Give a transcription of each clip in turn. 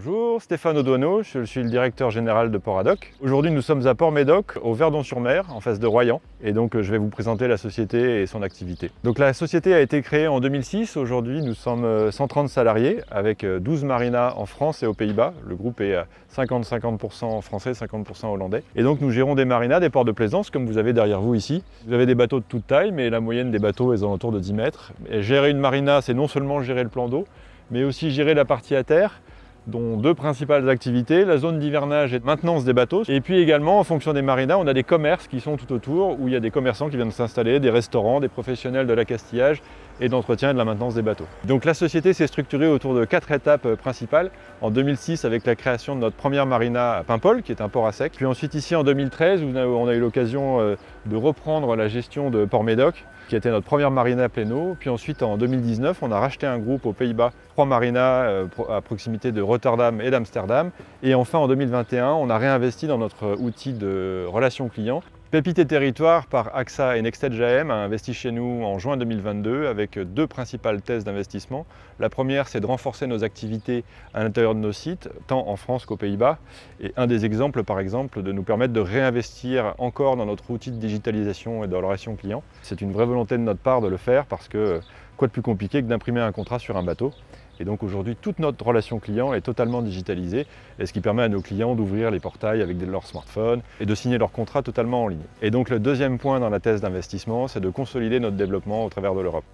Bonjour, Stéphane Audouaneau, je suis le directeur général de Port-Adoc. Aujourd'hui, nous sommes à Port-Médoc, au Verdon-sur-Mer, en face de Royan. Et donc, je vais vous présenter la société et son activité. Donc, la société a été créée en 2006. Aujourd'hui, nous sommes 130 salariés avec 12 marinas en France et aux Pays-Bas. Le groupe est à 50-50% français, 50% hollandais. Et donc, nous gérons des marinas, des ports de plaisance, comme vous avez derrière vous ici. Vous avez des bateaux de toute taille, mais la moyenne des bateaux est aux alentours de 10 mètres. Et gérer une marina, c'est non seulement gérer le plan d'eau, mais aussi gérer la partie à terre, dont deux principales activités, la zone d'hivernage et de maintenance des bateaux. Et puis également, en fonction des marinas, on a des commerces qui sont tout autour, où il y a des commerçants qui viennent s'installer, des restaurants, des professionnels de l'accastillage et d'entretien et de la maintenance des bateaux. Donc la société s'est structurée autour de 4 étapes principales. En 2006, avec la création de notre première marina à Paimpol, qui est un port à sec. Puis ensuite ici en 2013, où on a eu l'occasion de reprendre la gestion de Port-Médoc, qui était notre première marina à plein eau. Puis ensuite en 2019, on a racheté un groupe aux Pays-Bas, 3 marinas à proximité de Rotterdam et d'Amsterdam. Et enfin en 2021, on a réinvesti dans notre outil de relations clients. Pépite et Territoire par AXA et NextEdge AM a investi chez nous en juin 2022 avec deux principales thèses d'investissement. La première, c'est de renforcer nos activités à l'intérieur de nos sites, tant en France qu'aux Pays-Bas. Et un des exemples, par exemple, de nous permettre de réinvestir encore dans notre outil de digitalisation et de relation client. C'est une vraie volonté de notre part de le faire parce que quoi de plus compliqué que d'imprimer un contrat sur un bateau. Et donc aujourd'hui, toute notre relation client est totalement digitalisée, et ce qui permet à nos clients d'ouvrir les portails avec leur smartphone et de signer leurs contrats totalement en ligne. Et donc le deuxième point dans la thèse d'investissement, c'est de consolider notre développement au travers de l'Europe.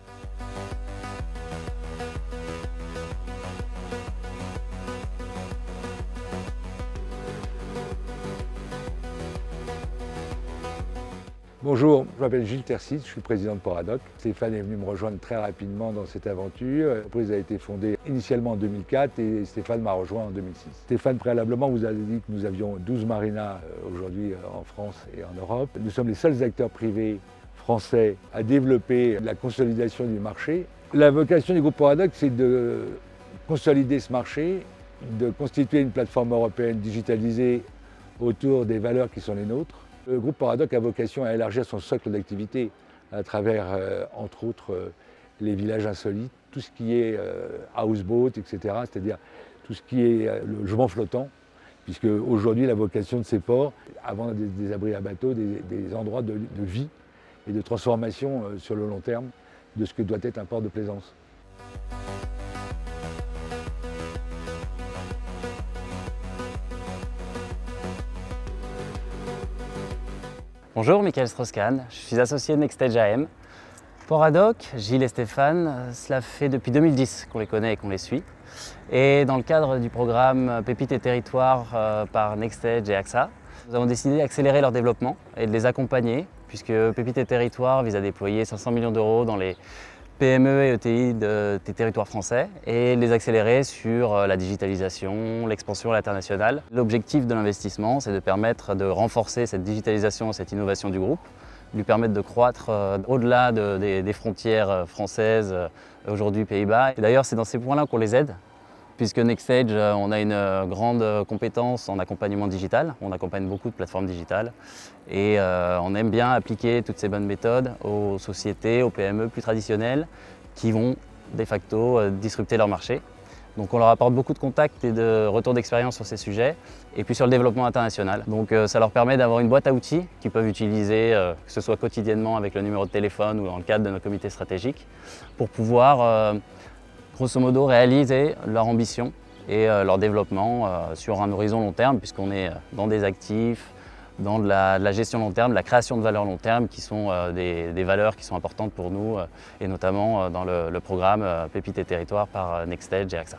Bonjour, je m'appelle Gilles Tercid, je suis président de Port-Adoc. Stéphane est venu me rejoindre très rapidement dans cette aventure. L'entreprise a été fondée initialement en 2004 et Stéphane m'a rejoint en 2006. Stéphane, préalablement, vous avez dit que nous avions 12 marinas aujourd'hui en France et en Europe. Nous sommes les seuls acteurs privés français à développer la consolidation du marché. La vocation du groupe Port-Adoc, c'est de consolider ce marché, de constituer une plateforme européenne digitalisée autour des valeurs qui sont les nôtres. Le groupe Port-Adoc a vocation à élargir son socle d'activité à travers, entre autres, les villages insolites, tout ce qui est houseboat, etc., c'est-à-dire tout ce qui est le logement flottant, puisque aujourd'hui la vocation de ces ports, avant des abris à bateaux, des endroits de vie et de transformation sur le long terme de ce que doit être un port de plaisance. Bonjour, Michael Strauss-Kahn, je suis associé de NextEdge AM. Port-Adoc, Gilles et Stéphane, cela fait depuis 2010 qu'on les connaît et qu'on les suit. Et dans le cadre du programme Pépite et Territoire par NextEdge et AXA, nous avons décidé d'accélérer leur développement et de les accompagner, puisque Pépite et Territoire vise à déployer 500 millions d'euros dans les PME et ETI des territoires français et les accélérer sur la digitalisation, l'expansion à l'international. L'objectif de l'investissement, c'est de permettre de renforcer cette digitalisation et cette innovation du groupe, lui permettre de croître au-delà des frontières françaises, aujourd'hui Pays-Bas. D'ailleurs, c'est dans ces points-là qu'on les aide, puisque NextEdge, on a une grande compétence en accompagnement digital. On accompagne beaucoup de plateformes digitales et on aime bien appliquer toutes ces bonnes méthodes aux sociétés, aux PME plus traditionnelles qui vont de facto disrupter leur marché. Donc on leur apporte beaucoup de contacts et de retours d'expérience sur ces sujets et puis sur le développement international. Donc ça leur permet d'avoir une boîte à outils qu'ils peuvent utiliser, que ce soit quotidiennement avec le numéro de téléphone ou dans le cadre de nos comités stratégiques, pour pouvoir grosso modo réaliser leur ambition et leur développement sur un horizon long terme, puisqu'on est dans des actifs, dans de la gestion long terme, de la création de valeurs long terme qui sont des valeurs qui sont importantes pour nous et notamment dans le programme Pépite et Territoire par NextEdge et AXA.